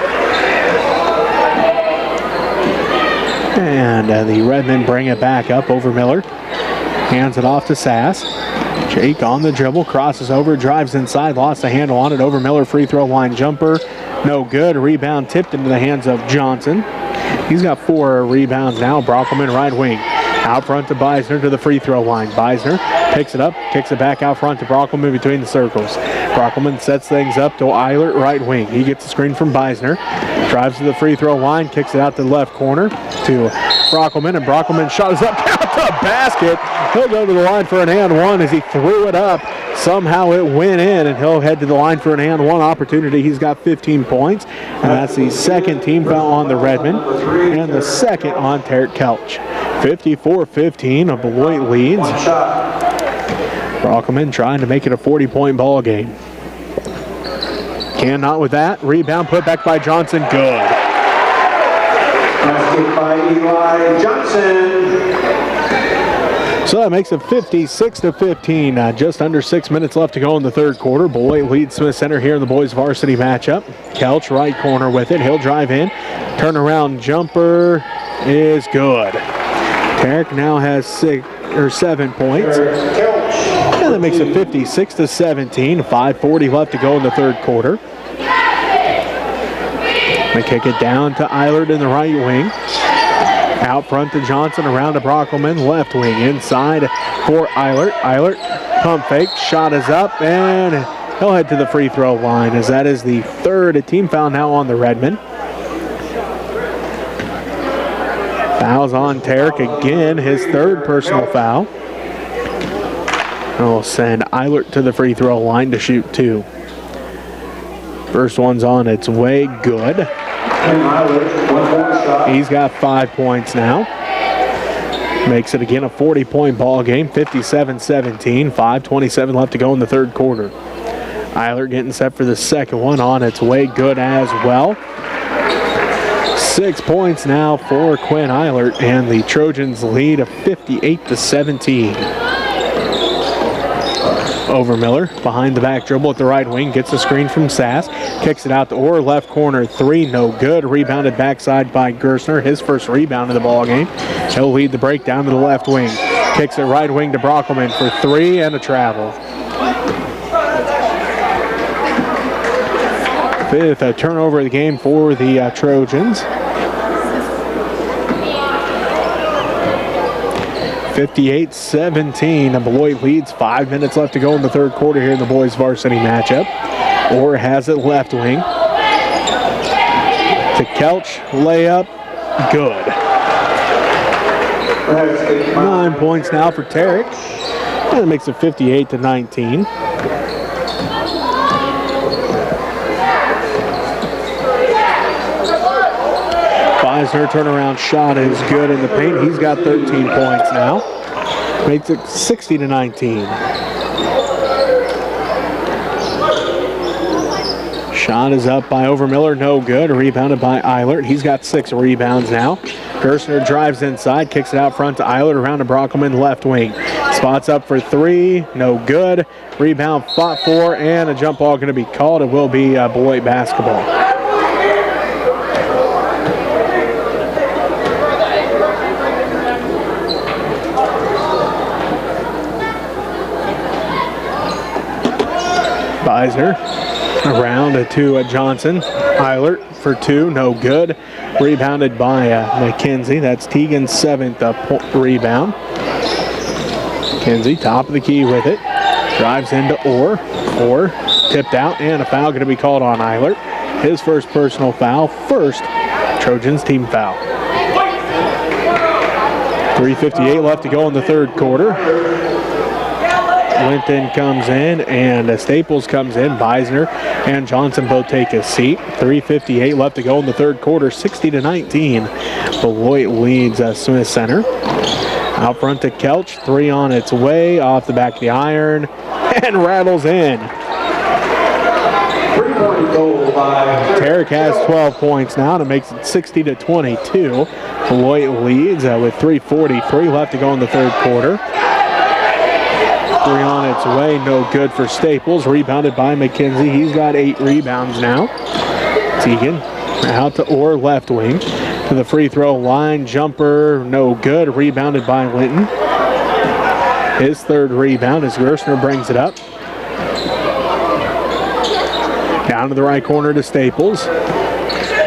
And the Redmen bring it back up over Miller. Hands it off to Sass. Jake on the dribble, crosses over, drives inside, lost the handle on it. Over Miller, free throw line jumper. No good. Rebound tipped into the hands of Johnson. He's got 4 rebounds now. Brockelman right wing. Out front to Beisner to the free throw line. Beisner picks it up, kicks it back out front to Brockelman between the circles. Brockelman sets things up to Eilert right wing. He gets the screen from Beisner. Drives to the free throw line, kicks it out to the left corner to Brockelman, and Brockelman shot is up, count the basket. He'll go to the line for an and one as he threw it up. Somehow it went in, and he'll head to the line for an and one opportunity. He's got 15 points, and that's the second team foul on the Redmen, and the second on Tarek Kelch. 54-15, a Beloit leads. Brockelman trying to make it a 40-point ball game. Cannot with that. Rebound put back by Johnson. Good. Basket by Eli Johnson. So that makes it 56-15. Just under 6 minutes left to go in the third quarter. Beloit leads Smith Center here in the boys varsity matchup. Kelch right corner with it. He'll drive in. Turnaround jumper is good. Tarek now has 7 points. And that makes it 56-17. 5:40 left to go in the third quarter. They kick it down to Eilert in the right wing. Out front to Johnson, around to Brockelman, left wing, inside for Eilert. Eilert, pump fake, shot is up, and he'll head to the free throw line as that is the third team foul now on the Redmen. Fouls on Tarek again, his third personal foul. And we'll send Eilert to the free throw line to shoot 2. First one's on its way, good. He's got 5 points now. Makes it again a 40-point ball game, 57-17, 5:27 left to go in the third quarter. Eilert getting set for the second one, on its way, good as well. 6 points now for Quinn Eilert, and the Trojans lead of 58-17. Overmiller behind the back dribble at the right wing, gets a screen from Sass, kicks it out to Orr, left corner three, no good. Rebounded backside by Gerstner, his first rebound of the ball game. He'll lead the break down to the left wing, kicks it right wing to Brockelman for three and a travel. Fifth turnover of the game for the Trojans. 58-17. Beloit leads. 5 minutes left to go in the third quarter here in the boys varsity matchup. Orr has it left wing. To Kelch, layup, good. 9 points now for Tarek. And it makes it 58-19. Beisner turnaround shot is good in the paint. He's got 13 points now. Makes it 60-19. Shot is up by Overmiller, no good. Rebounded by Eilert. He's got 6 rebounds now. Gerstner drives inside, kicks it out front to Eilert, around to Brockelman, left wing. Spots up for three, no good. Rebound fought for, and a jump ball going to be called. It will be Beloit basketball. Beisner around to Johnson. Eilert for two, no good. Rebounded by McKenzie. That's Tegan's 7th rebound. McKenzie, top of the key with it. Drives into Orr. Orr tipped out, and a foul going to be called on Eilert. His first personal foul, first Trojans team foul. 3:58 left to go in the third quarter. Linton comes in and Staples comes in. Beisner and Johnson both take a seat. 3:58 left to go in the third quarter. 60-19. Beloit leads Smith Center. Out front to Kelch. Three on its way. Off the back of the iron. And rattles in. Tarek has 12 points now. And it makes it 60-22. Beloit leads with 3:43 left to go in the third quarter. Three on its way, no good for Staples. Rebounded by McKenzie. He's got 8 rebounds now. Tegan out to Orr, left wing. To the free throw line, jumper, no good. Rebounded by Linton. His third rebound as Gerstner brings it up. Down to the right corner to Staples.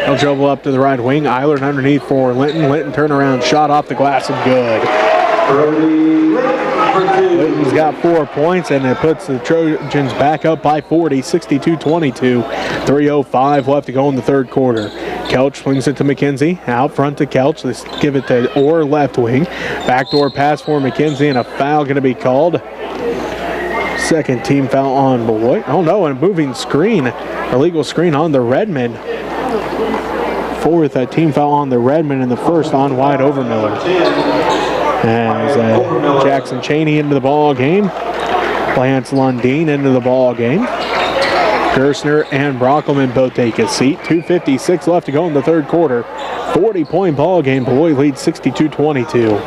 He'll dribble up to the right wing. Eilert underneath for Linton. Linton turnaround shot off the glass and good. Linton's got 4 points, and it puts the Trojans back up by 40, 62-22. 3:05 left to go in the third quarter. Kelch swings it to McKenzie. Out front to Kelch. Let's give it to Orr, left wing. Backdoor pass for McKenzie, and a foul going to be called. Second team foul on Beloit. Oh no, and a moving screen. Illegal screen on the Redmen. Fourth team foul on the Redmen, and the first on wide Overmiller. As Jackson Cheney into the ball game. Lance Lundeen into the ball game. Gerstner and Brockelman both take a seat. 2:56 left to go in the third quarter. 40-point ball game. Beloit leads 62-22.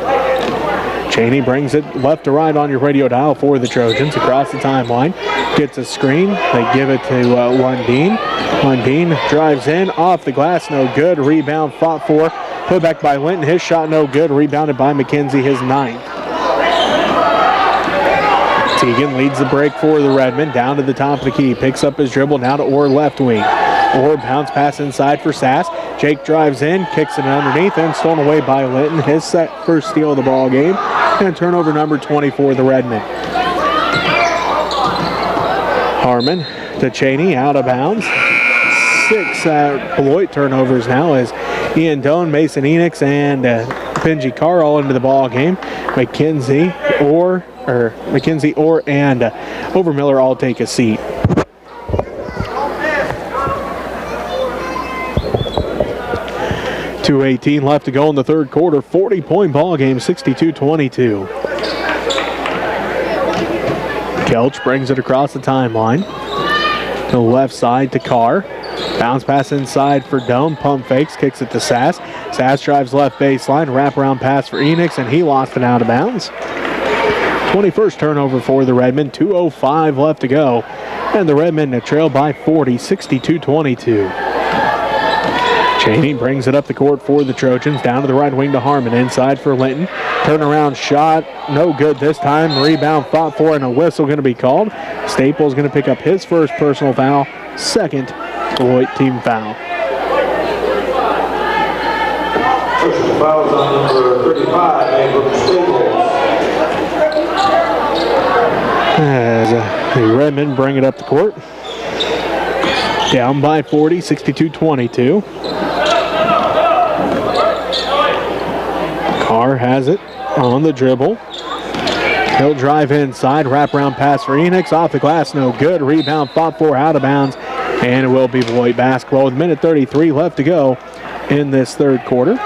Cheney brings it left to right on your radio dial for the Trojans across the timeline. Gets a screen. They give it to Lundeen. Lundeen drives in. Off the glass. No good. Rebound fought for. Put back by Linton. His shot no good. Rebounded by McKenzie, his 9th. Tegan leads the break for the Redmen. Down to the top of the key. Picks up his dribble. Now to Orr, left wing. Orr bounce pass inside for Sass. Jake drives in. Kicks it underneath and stolen away by Linton. His first steal of the ball game. And turnover number 20 for the Redmen. Harmon to Cheney. Out of bounds. 6 Beloit turnovers now as Ian Doan, Mason Enix, and Benji Carr all into the ball game. McKenzie, Orr, and Overmiller all take a seat. .218 left to go in the third quarter. 40-point ball game, 62-22. Kelch brings it across the timeline. To the left side to Carr. Bounce pass inside for Doan. Pump fakes, kicks it to Sass. Sass drives left baseline. Wraparound pass for Enix, and he lost it out of bounds. 21st turnover for the Redmen. 2:05 left to go. And the Redmen trail by 40, 62-22. Cheney brings it up the court for the Trojans. Down to the right wing to Harmon. Inside for Linton. Turnaround shot. No good this time. Rebound fought for, and a whistle going to be called. Staples going to pick up his first personal foul. Second Beloit team foul. Personal fouls on number 35, Abram Staples. As the Redmen bring it up the court. Down by 40, 62-22. Carr has it on the dribble. He'll drive inside. Wraparound pass for Enix. Off the glass, no good. Rebound fought for, out of bounds. And it will be Beloit basketball with minute 33 left to go in this third quarter.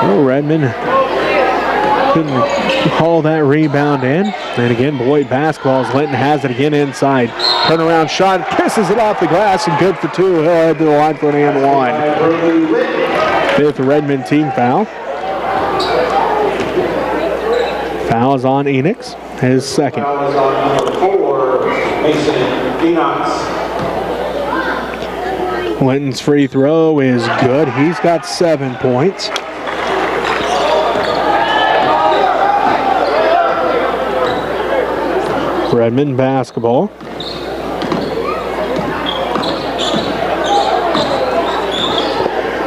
So Redmen couldn't haul that rebound in. And again, Beloit basketball as Linton has it again inside. Turnaround shot, kisses it off the glass, and good for two. He'll head to the line for an and one. Fifth Redmen team foul. Foul is on Enix, his second. Foul is on number 4, Mason Enox. Linton's free throw is good. He's got 7 points. Redmen basketball.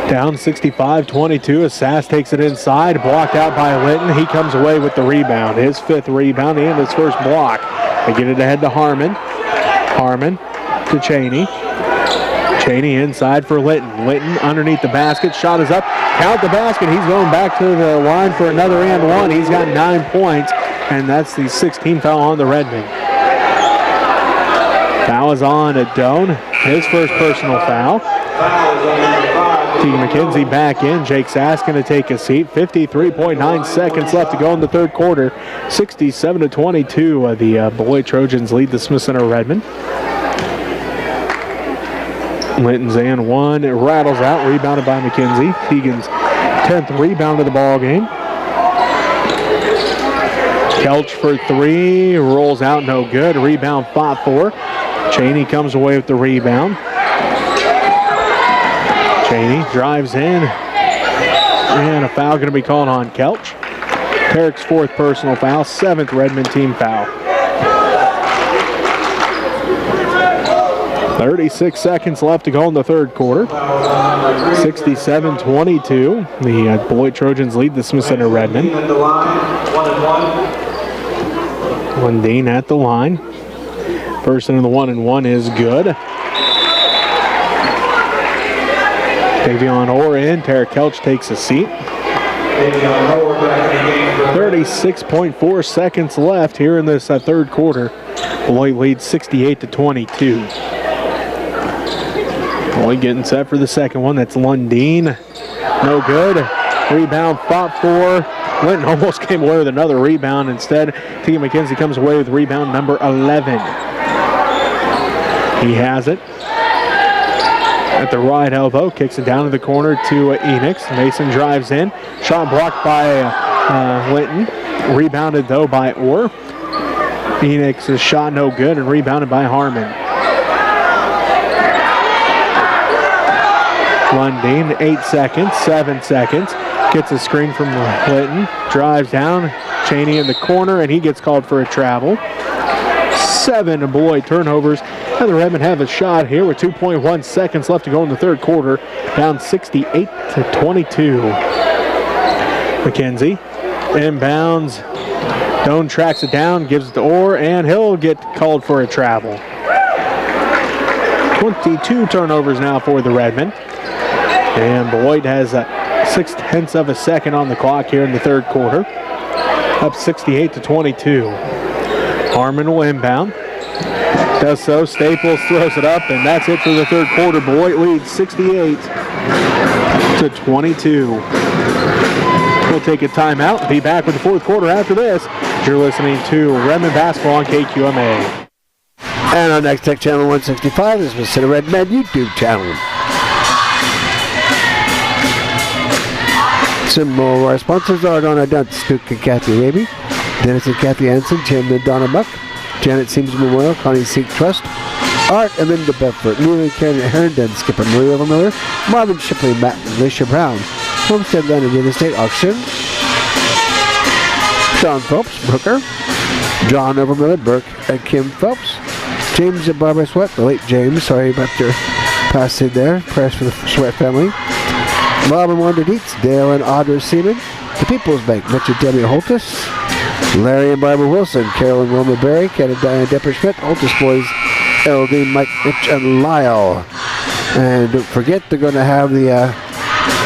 Down 65-22 as Sass takes it inside, blocked out by Linton. He comes away with the rebound, his 5th rebound and his first block. They get it ahead to Harmon. Harmon to Cheney. Cheney inside for Linton. Linton underneath the basket, shot is up, count the basket. He's going back to the line for another and one. He's got 9 points, and that's the 16th foul on the Redmen. Foul is on Doan, his first personal foul. Teague McKenzie back in. Jake Sass going to take a seat. 53.9 seconds left to go in the third quarter. 67-22. The Beloit Trojans lead the Smith Center Redmen. Linton's and one. It rattles out. Rebounded by McKenzie. Teagan's 10th rebound of the ball game. Kelch for 3. Rolls out. No good. Rebound fought for. Cheney comes away with the rebound. Cheney drives in, and a foul going to be called on Kelch. Carrick's 4th personal foul, 7th Redmen team foul. 36 seconds left to go in the third quarter. 67-22. The Beloit Trojans lead the Smith Center Redmen. Lundeen at the line. First into the 1-and-1 is good. Davion Orr in. Tara Kelch takes a seat. 36.4 seconds left here in this third quarter. Beloit leads 68-22. Beloit getting set for the second one. That's Lundeen. No good. Rebound fought for. Linton almost came away with another rebound. Instead, Teagan McKenzie comes away with rebound number 11. He has it. At the right elbow, kicks it down to the corner to Enix. Mason drives in. Shot blocked by Linton. Rebounded, though, by Orr. Enix's shot no good and rebounded by Harmon. Lundeen, 8 seconds, 7 seconds. Gets a screen from Linton. Drives down. Cheney in the corner, and he gets called for a travel. 7 Beloit turnovers. And the Redmen have a shot here with 2.1 seconds left to go in the third quarter. Down 68-22. McKenzie inbounds. Doan tracks it down, gives it to Orr, and he'll get called for a travel. 22 turnovers now for the Redmen. And Beloit has 0.6 of a second on the clock here in the third quarter. Up 68-22. Harmon will inbound. Does so. Staples throws it up, and that's it for the third quarter. Beloit leads 68-22. We'll take a timeout and be back with the fourth quarter after this You're listening to Redmen Basketball on KQMA. And on Next Tech Channel 165, this was the Redmen YouTube channel. Some more of our sponsors are Donna Dunst, Duke and Kathy Raby, Dennis and Kathy Hansen, Jim and Donna Buck, Janet Sims Memorial, Connie Seek Trust, Art and Linda Bedford, Neil and Karen Herndon, Skipper Marie Overmiller, Marvin Shipley, Matt and Alicia Brown, Homestead Land and Real Estate Auction, Sean Phelps, Brooker, John Overmiller, Burke and Kim Phelps, James and Barbara Sweat, the late James, sorry about your passing there, prayers for the Sweat family, Bob and Wanda Dietz, Dale and Audra Seaman, the People's Bank, Mitch and Debbie Holtis, Larry and Barbara Wilson, Carol and Wilma Berry, Ken and Diane Depper-Schmidt, Holtis Boys, LD, Mike, Mitch, and Lyle. And don't forget, they're going to have the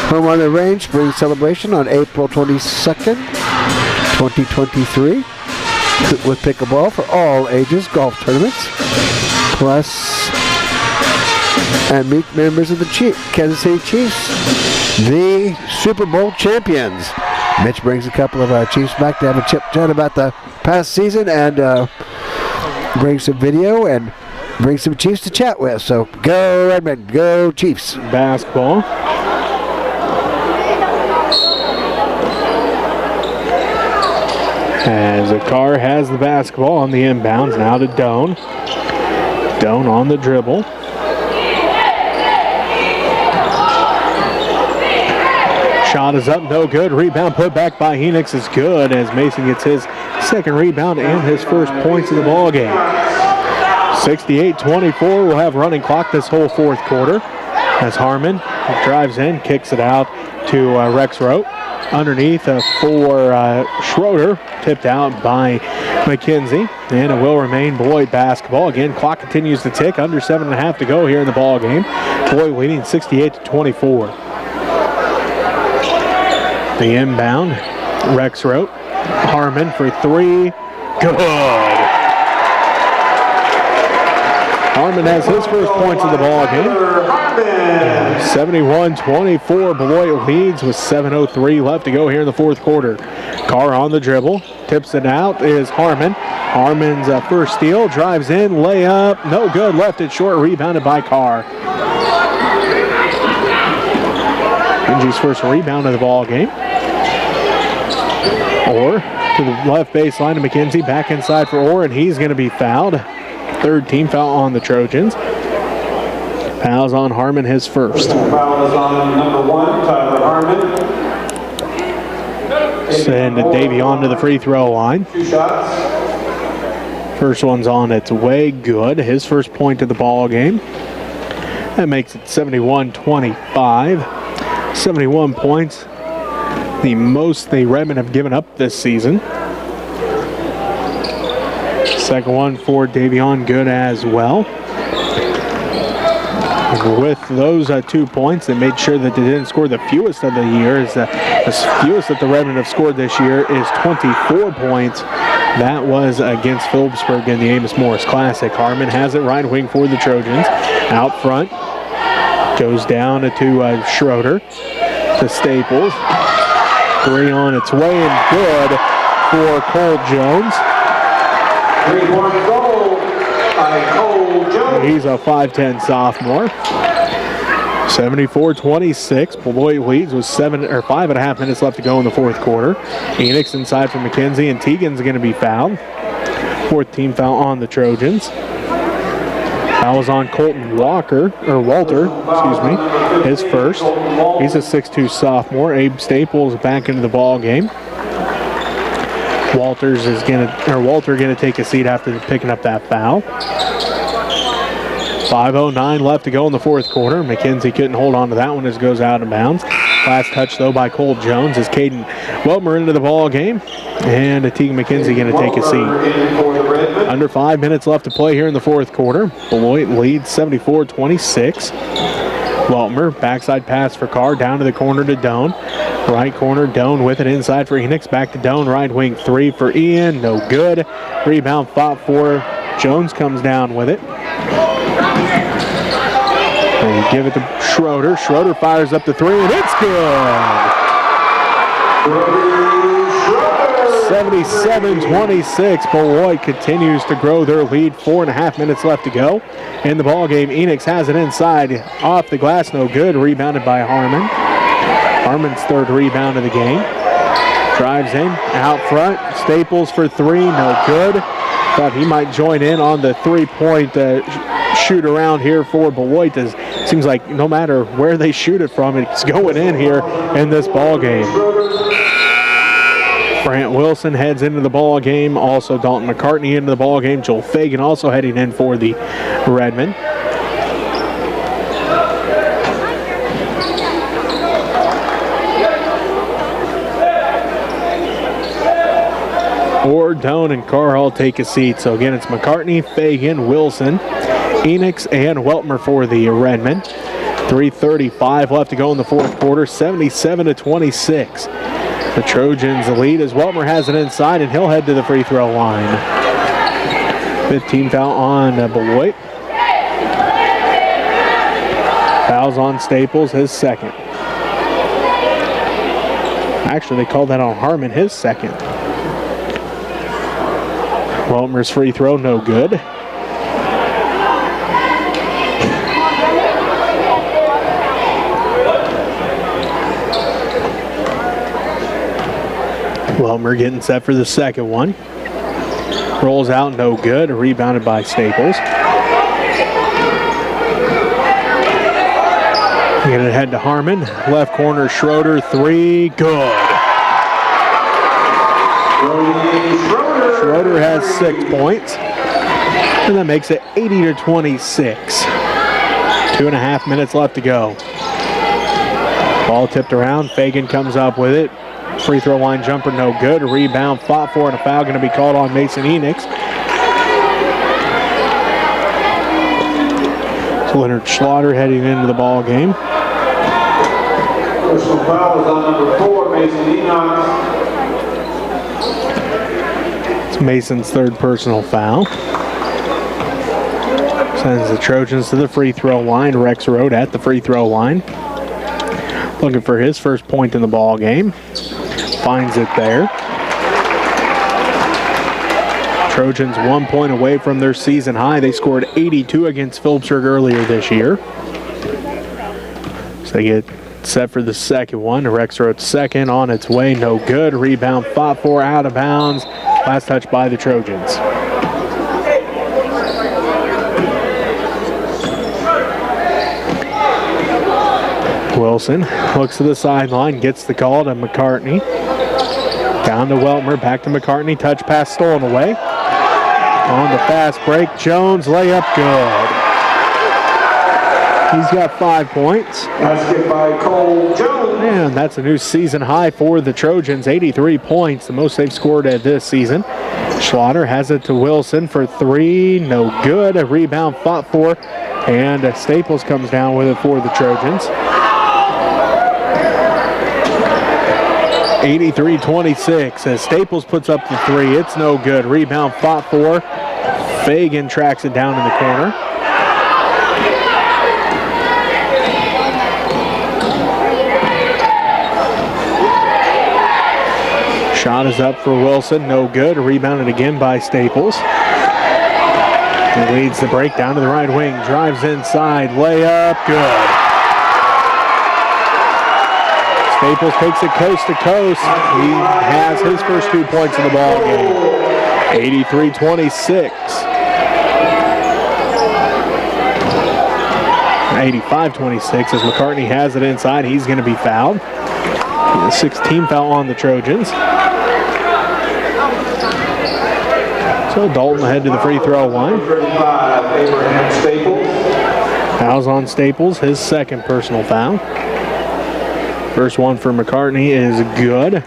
Home on the Range Spring Celebration on April 22nd, 2023, with pickleball for all ages, golf tournaments, plus, and meet members of the Kansas City Chiefs, the Super Bowl champions. Mitch brings a couple of Chiefs back to have a chip chat about the past season and brings some video and brings some Chiefs to chat with. So go Redmen, go Chiefs. Basketball. As the car has the basketball on the inbounds, now to Doan. Doan on the dribble. Shot is up, no good. Rebound put back by Phoenix is good as Mason gets his second rebound and his first points of the ball game. 68-24, we'll have running clock this whole fourth quarter as Harmon drives in, kicks it out to Rexroth. Underneath for Schroeder, tipped out by McKenzie, and it will remain Beloit basketball. Again, clock continues to tick, under 7.5 to go here in the ball game. Beloit leading 68-24. The inbound, Rexroth, Harmon for three, good. Harmon has his first points of the ball game. 71-24, Beloit leads with 7:03 left to go here in the fourth quarter. Carr on the dribble, tips it out is Harmon. Harmon's first steal, drives in, layup, no good, left it short, rebounded by Carr. Benji's first rebound of the ball game. Orr to the left baseline to McKenzie, back inside for Orr, and he's going to be fouled. Third team foul on the Trojans. Fouls on Harmon, his first. Foul is on number 1, Tyler Harmon. Send Davion to the free throw line. 2 shots. First one's on its way, good. His first point of the ball game. That makes it 71-25. 71 points. The most the Redmen have given up this season. Second one for Davion, good as well. With those 2 points, they made sure that they didn't score the fewest of the year. The fewest that the Redmen have scored this year is 24 points. That was against Phillipsburg in the Amos Morris Classic. Harmon has it right wing for the Trojans. Out front, goes down to Schroeder, to Staples. Three on its way and good for Cole Jones. 3-point goal by Cole Jones. He's a 5'10 sophomore. 74-26. Beloit leads with 5.5 minutes left to go in the fourth quarter. Enix inside for McKenzie, and Teagan's going to be fouled. Fourth team foul on the Trojans. That was on Colton Walter, excuse me, his first. He's a 6'2 sophomore. Abe Staples back into the ball game. Walter gonna take a seat after picking up that foul. 5:09 left to go in the fourth quarter. McKenzie couldn't hold on to that one as it goes out of bounds. Last touch though by Cole Jones as Caden Weltmer into the ball game. And Teagan McKenzie gonna take a seat. Under 5 minutes left to play here in the fourth quarter. Beloit leads 74-26. Weltmer, backside pass for Carr, down to the corner to Doan. Right corner, Doan with it inside for Enix. Back to Doan, right wing three for Ian, no good. Rebound fought for. Jones comes down with it. They give it to Schroeder. Schroeder fires up the three, and it's good. 77-26. Beloit continues to grow their lead. 4.5 minutes left to go in the ball game. Enix has it inside, off the glass, no good. Rebounded by Harmon. Harmon's third rebound of the game. Drives in, out front. Staples for three, no good. Thought he might join in on the three-point shoot around here for Beloit. It seems like no matter where they shoot it from, it's going in here in this ball game. Brant Wilson heads into the ball game. Also Dalton McCartney into the ball game. Joel Fagan also heading in for the Redmen. Ordone and Carhall take a seat. So again, it's McCartney, Fagan, Wilson, Enix, and Weltmer for the Redmen. 3:35 left to go in the fourth quarter. 77-26. The Trojans lead as Weltmer has it inside, and he'll head to the free throw line. 15 foul on Beloit. Fouls on Staples, his second. Actually, they called that on Harmon, his second. Weltmer's free throw, no good. Weltmer getting set for the second one. Rolls out, no good. Rebounded by Staples. Gonna head to Harmon. Left corner, Schroeder, three, good. Schroeder has 6 points. And that makes it 80-26. 2.5 minutes left to go. Ball tipped around. Fagan comes up with it. Free throw line jumper, no good. A rebound, fought for, and a foul going to be called on Mason Enix. So Leonard Schlatter heading into the ball game. Personal foul is on number 4, Mason Enix. It's Mason's third personal foul. Sends the Trojans to the free throw line. Rex Road at the free throw line. Looking for his first point in the ball game. Finds it there. Trojans 1 point away from their season high. They scored 82 against Phillipsburg earlier this year. So they get set for the second one. Rex Road second on its way. No good. Rebound fought for, out of bounds. Last touch by the Trojans. Wilson looks to the sideline, gets the call to McCartney. Down to Weltmer, back to McCartney. Touch pass stolen away. On the fast break, Jones layup good. He's got 5 points. Basket by Cole Jones. And that's a new season high for the Trojans. 83 points, the most they've scored at this season. Schlatter has it to Wilson for three. No good. A rebound fought for. And Staples comes down with it for the Trojans. 83-26 as Staples puts up the three. It's no good. Rebound fought for. Fagan tracks it down in the corner. Shot is up for Wilson. No good. Rebounded again by Staples. He leads the break down to the right wing. Drives inside. Layup. Good. Staples takes it coast to coast. He has his first 2 points in the ball game. 83-26. 85-26 as McCartney has it inside. He's going to be fouled. 16 foul on the Trojans. So Dalton ahead to the free throw line. Fouls on Staples, his second personal foul. First one for McCartney is good.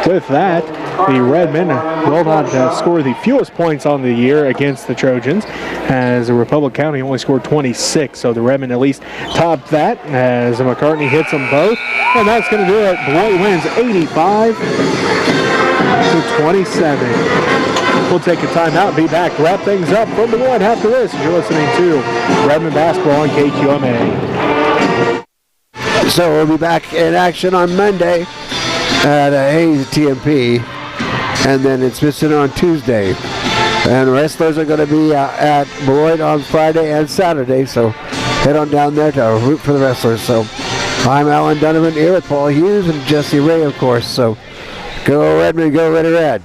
With that, the Redmen will not score the fewest points on the year against the Trojans, as Republic County only scored 26, so the Redmen at least topped that as McCartney hits them both, and that's going to do it. Beloit wins 85-27. We'll take a timeout and be back to wrap things up from Beloit after this. You're listening to Redmen Basketball on KQMA. So we'll be back in action on Monday at Hayes TMP. and then it's Smithson on Tuesday. And wrestlers are going to be at Beloit on Friday and Saturday, so head on down there to root for the wrestlers. So I'm Alan Donovan here with Paul Hughes and Jesse Ray, of course. So go Redmen, go Red.